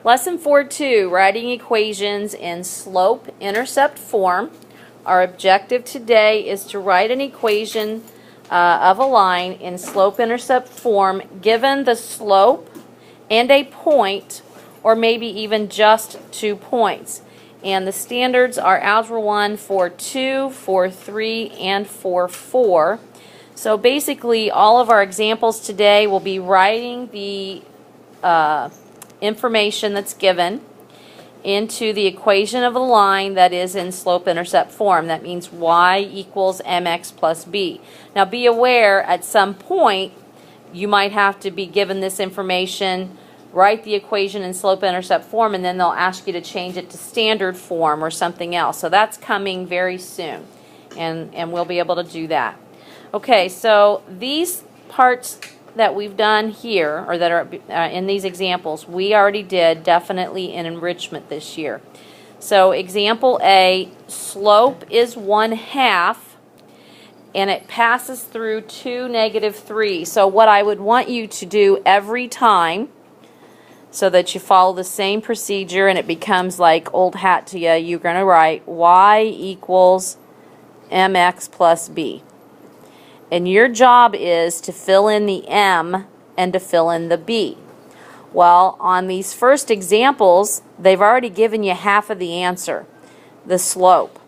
Lesson 4.2, writing equations in slope-intercept form. Our objective today is to write an equation of a line in slope-intercept form given the slope and a point, or maybe even just 2 points. And the standards are Algebra 1, 4.2, 4.3, and 4.4. So basically all of our examples today will be writing the information that's given into the equation of a line that is in slope-intercept form. That means y equals mx plus b. Now be aware, at some point you might have to be given this information, write the equation in slope-intercept form, and then they'll ask you to change it to standard form or something else. So that's coming very soon, and we'll be able to do that. Okay, so these parts that we've done here, or that are in these examples, we already did definitely in enrichment this year. So example A, slope is 1/2 and it passes through 2, -3. So what I would want you to do every time, so that you follow the same procedure and it becomes like old hat to you, you're going to write y equals mx plus b. And your job is to fill in the m and to fill in the b. Well, on these first examples, they've already given you half of the answer, the slope.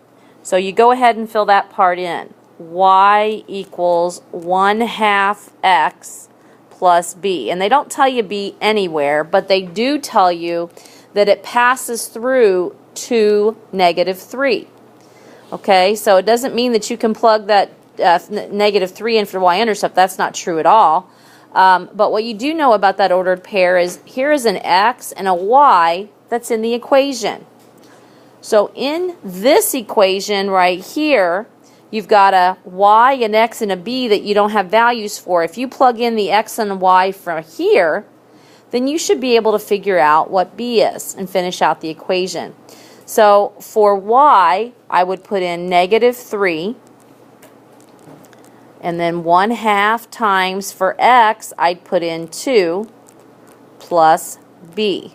So you go ahead and fill that part in. Y equals 1/2 x plus b. And they don't tell you b anywhere, but they do tell you that it passes through 2, -3. Okay, so it doesn't mean that you can plug that -3 in for y-intercept. That's not true at all. But what you do know about that ordered pair is here is an x and a y that's in the equation. So in this equation right here, you've got a y, an x, and a b that you don't have values for. If you plug in the x and y from here, then you should be able to figure out what b is and finish out the equation. So for y, I would put in -3. And then 1/2 times for x, I'd put in 2 plus b.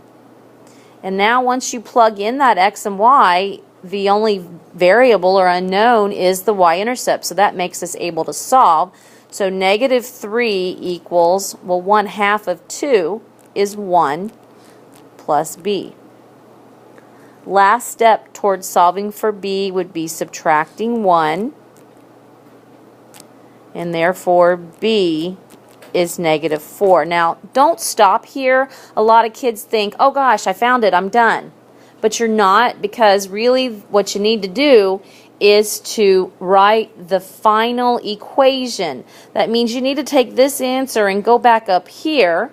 And now once you plug in that x and y, the only variable or unknown is the y-intercept. So that makes us able to solve. So -3 equals, well, 1/2 of 2 is 1 plus b. Last step towards solving for b would be subtracting 1. And therefore b is -4. Now don't stop here. A lot of kids think, oh gosh, I found it, I'm done. But you're not, because really what you need to do is to write the final equation. That means you need to take this answer and go back up here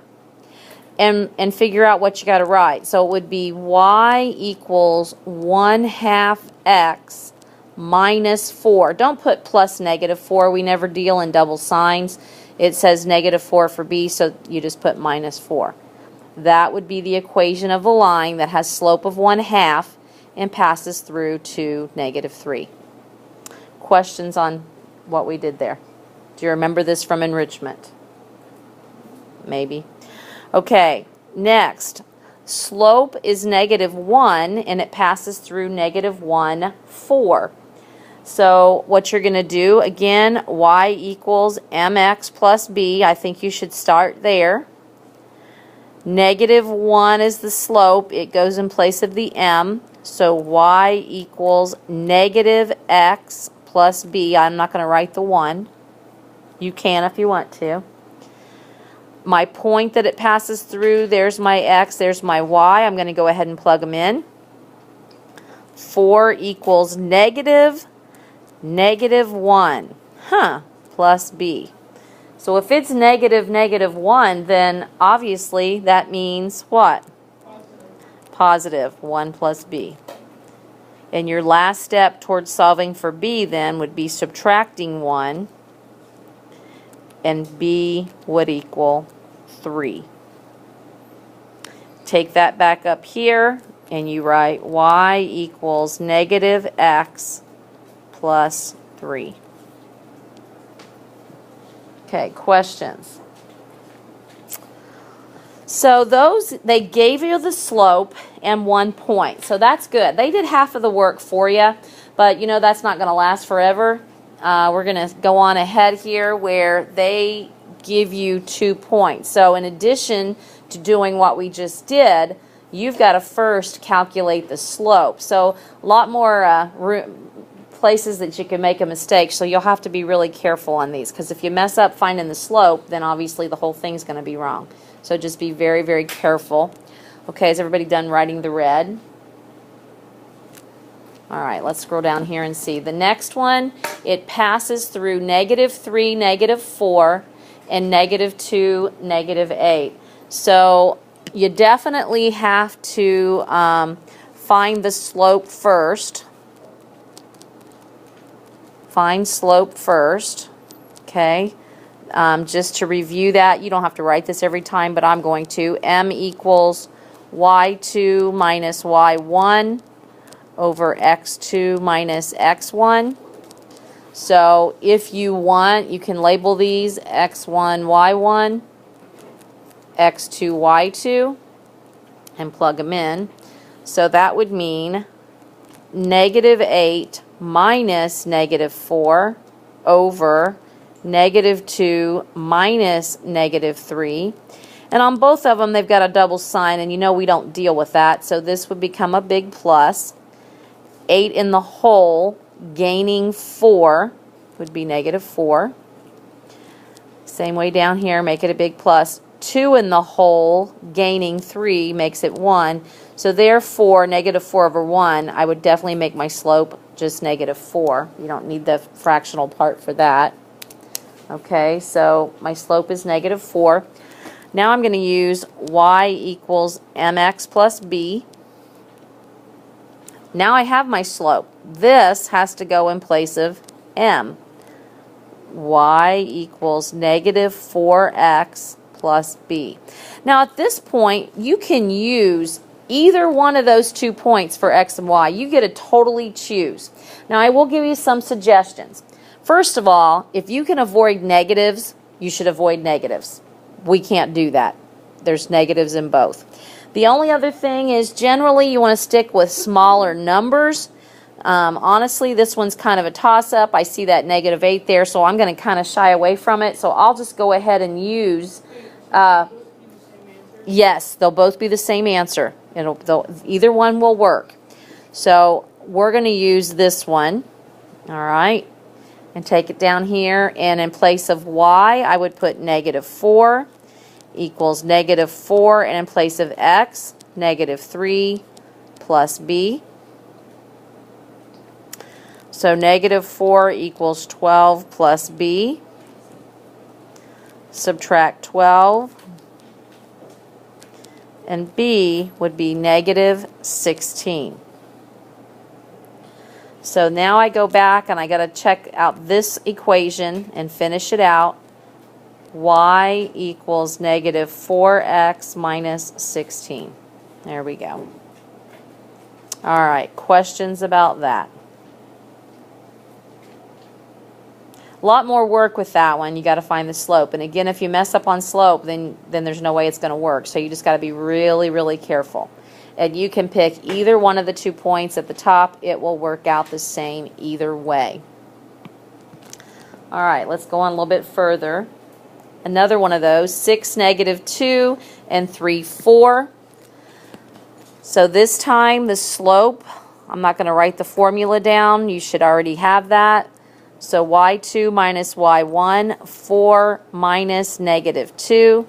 and figure out what you got to write. So it would be y equals 1/2 x minus 4. Don't put plus -4. We never deal in double signs. It says -4 for b, so you just put -4. That would be the equation of a line that has slope of 1/2 and passes through to -3. Questions on what we did there? Do you remember this from enrichment? Maybe. Okay, next. Slope is -1 and it passes through -1, 4. So what you're going to do, again, y equals mx plus b. I think you should start there. -1 is the slope. It goes in place of the m. So y equals -x plus b. I'm not going to write the 1. You can if you want to. My point that it passes through, there's my x, there's my y. I'm going to go ahead and plug them in. 4 equals -1, plus b. So if it's -1, then obviously that means what? Positive 1 plus b. And your last step towards solving for b then would be subtracting 1, and b would equal 3. Take that back up here and you write y equals -x plus 3. Okay, questions? So they gave you the slope and 1 point. So that's good. They did half of the work for you, but you know that's not going to last forever. We're going to go on ahead here where they give you 2 points. So in addition to doing what we just did, you've got to first calculate the slope. So a lot more places that you can make a mistake, so you'll have to be really careful on these, because if you mess up finding the slope, then obviously the whole thing's going to be wrong. So just be very, very careful. Okay, is everybody done writing the red? All right, let's scroll down here and see. The next one, it passes through -3, -4, and -2, -8. So you definitely have to find the slope first. Find slope first, okay? Just to review that, you don't have to write this every time, but I'm going to. M equals y2 minus y1 over x2 minus x1. So if you want, you can label these x1, y1, x2, y2, and plug them in. So that would mean -8 minus -4 over -2 minus -3. And on both of them, they've got a double sign, and you know we don't deal with that, so this would become a big plus. 8 in the whole, gaining 4, would be -4. Same way down here, make it a big plus. 2 in the whole, gaining 3, makes it 1. So therefore, -4 over 1, I would definitely make my slope just -4. You don't need the fractional part for that. Okay, so my slope is -4. Now I'm going to use y equals mx plus b. Now I have my slope. This has to go in place of m. Y equals -4x plus b. Now at this point, you can use either one of those 2 points for x and y. You get to totally choose. Now I will give you some suggestions. First of all, if you can avoid negatives, you should avoid negatives. We can't do that. There's negatives in both. The only other thing is generally you want to stick with smaller numbers. Honestly, this one's kind of a toss-up. I see that -8 there, so I'm going to kind of shy away from it. So I'll just go ahead and use... yes, they'll both be the same answer. Either one will work. So we're going to use this one. All right. And take it down here, and in place of y, I would put -4 equals -4, and in place of x, -3 plus b. So -4 equals 12 plus b. Subtract 12, and b would be -16. So now I go back and I got to check out this equation and finish it out. Y equals -4x minus 16. There we go. All right, questions about that? A lot more work with that one. You got to find the slope. And again, if you mess up on slope, then there's no way it's going to work. So you just got to be really, really careful. And you can pick either one of the 2 points at the top. It will work out the same either way. All right, let's go on a little bit further. Another one of those, 6, -2, and 3, 4. So this time the slope, I'm not going to write the formula down. You should already have that. So y2 minus y1, 4 minus -2.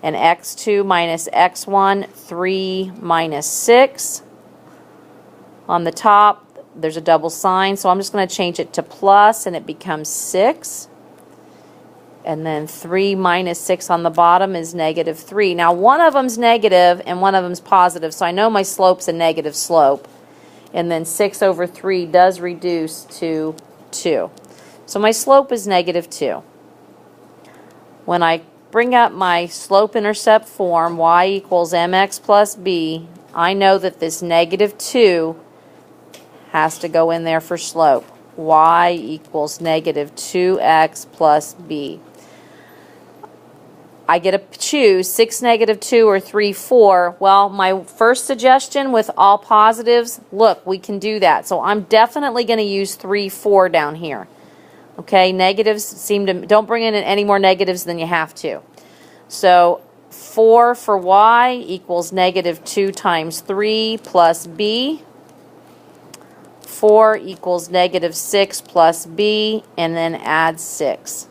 And x2 minus x1, 3 minus 6. On the top, there's a double sign, so I'm just going to change it to plus, and it becomes 6. And then 3 minus 6 on the bottom is -3. Now, one of them's negative and one of them's positive, so I know my slope's a negative slope. And then 6 over 3 does reduce to 2. So my slope is -2. When I bring up my slope-intercept form, y equals mx plus b, I know that this -2 has to go in there for slope. Y equals -2x plus b. I get to choose 6, -2, or 3, 4. Well, my first suggestion with all positives, look, we can do that. So I'm definitely going to use 3, 4 down here. Okay, negatives don't bring in any more negatives than you have to. So 4 for y equals -2 times 3 plus b. 4 equals -6 plus b, and then add 6.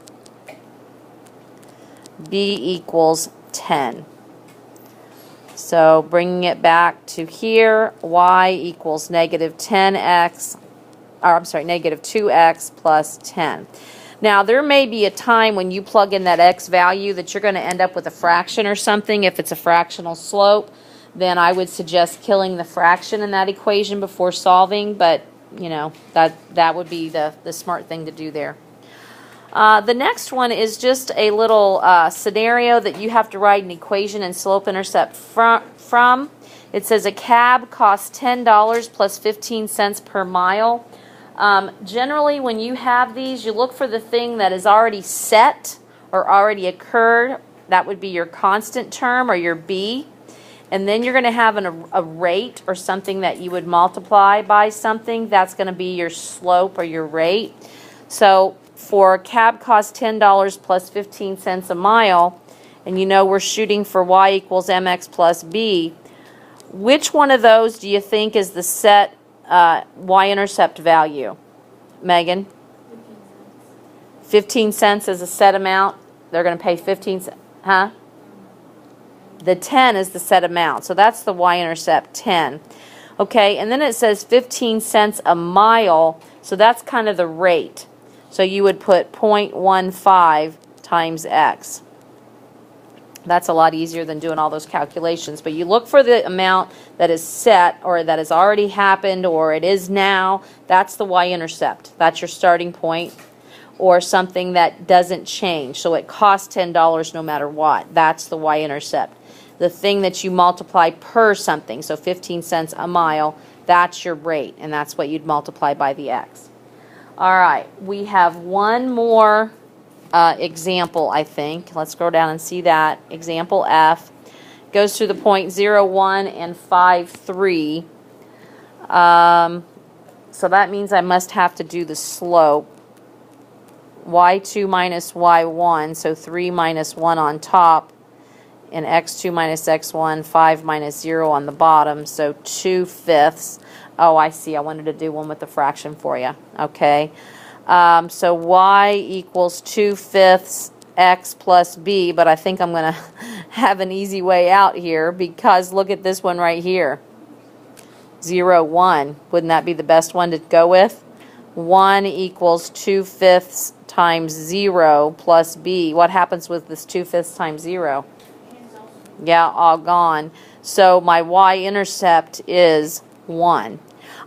B equals 10. So bringing it back to here, y equals -10x, or I'm sorry, -2x plus 10. Now there may be a time when you plug in that x value that you're going to end up with a fraction or something. If it's a fractional slope, then I would suggest killing the fraction in that equation before solving, but you know, that would be the smart thing to do there. The next one is just a little scenario that you have to write an equation and slope-intercept from. It says a cab costs $10 plus 15 cents per mile. Generally, when you have these, you look for the thing that is already set or already occurred. That would be your constant term or your B. And then you're going to have a rate or something that you would multiply by something. That's going to be your slope or your rate. So for cab costs $10 plus 15 cents a mile, and you know we're shooting for y equals mx plus b, which one of those do you think is the set y-intercept value? Megan? 15 cents is a set amount. They're going to pay 15 cents. Huh? The 10 is the set amount. So that's the y-intercept, 10. Okay, and then it says 15 cents a mile. So that's kind of the rate. So you would put 0.15 times x. That's a lot easier than doing all those calculations. But you look for the amount that is set or that has already happened or it is now. That's the y-intercept. That's your starting point. Or something that doesn't change. So it costs $10 no matter what. That's the y-intercept. The thing that you multiply per something, so 15 cents a mile, that's your rate. And that's what you'd multiply by the x. All right, we have one more example, I think. Let's go down and see that. Example F goes through the point 0, 1, and 5, 3. So that means I must have to do the slope. y2 minus y1, so 3 minus 1 on top, and x2 minus x1, 5 minus 0 on the bottom, so 2/5. Oh, I see. I wanted to do one with the fraction for you. Okay. So y equals 2/5 x plus b, but I think I'm going to have an easy way out here because look at this one right here. 0, 1. Wouldn't that be the best one to go with? 1 equals 2/5 times 0 plus b. What happens with this 2/5 times 0? Yeah, all gone. So my y-intercept is 1.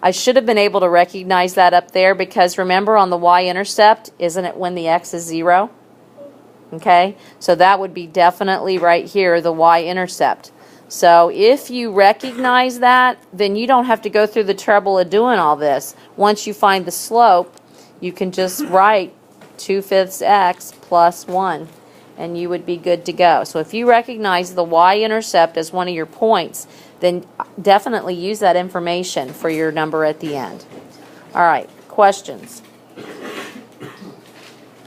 I should have been able to recognize that up there because remember on the y-intercept, isn't it when the x is 0? Okay, so that would be definitely right here, the y-intercept. So if you recognize that, then you don't have to go through the trouble of doing all this. Once you find the slope, you can just write 2/5 x plus 1. And you would be good to go. So if you recognize the y-intercept as one of your points, then definitely use that information for your number at the end. All right, questions?